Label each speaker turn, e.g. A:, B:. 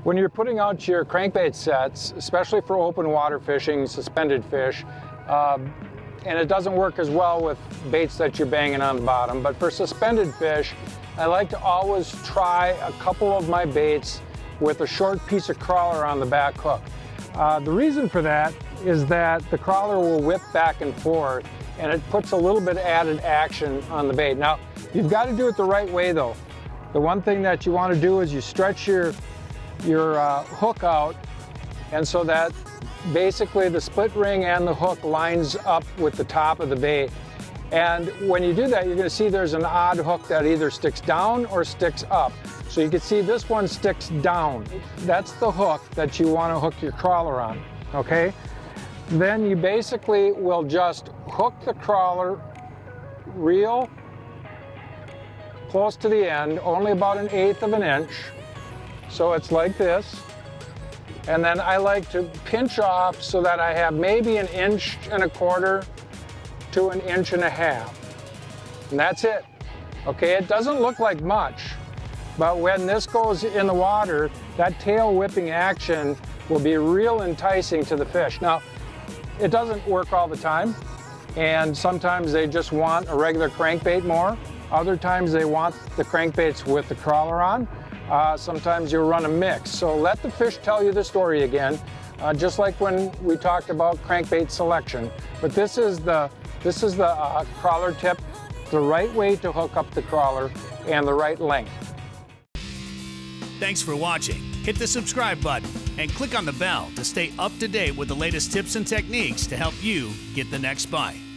A: When you're putting out your crankbait sets, especially for open water fishing, suspended fish, and it doesn't work as well with baits that you're banging on the bottom, but for suspended fish, I like to always try a couple of my baits with a short piece of crawler on the back hook. The reason for that is that the crawler will whip back and forth, and it puts a little bit added action on the bait. Now, you've got to do it the right way though. The one thing that you want to do is you stretch your hook out, and so that basically the split ring and the hook lines up with the top of the bait. And when you do that, you're going to see there's an odd hook that either sticks down or sticks up. So you can see this one sticks down. That's the hook that you want to hook your crawler on, okay? Then you basically will just hook the crawler real close to the end, only about 1/8 of an inch. So it's like this. And then I like to pinch off so that I have maybe 1 1/4 to 1.5 inches. And that's it. Okay, it doesn't look like much, but when this goes in the water, that tail whipping action will be real enticing to the fish. Now, it doesn't work all the time, and sometimes they just want a regular crankbait more. Other times they want the crankbaits with the crawler on. Sometimes you'll run a mix. So let the fish tell you the story again, just like when we talked about crankbait selection. But this is the crawler tip, the right way to hook up the crawler and the right length.
B: Thanks for watching. Hit the subscribe button and click on the bell to stay up to date with the latest tips and techniques to help you get the next bite.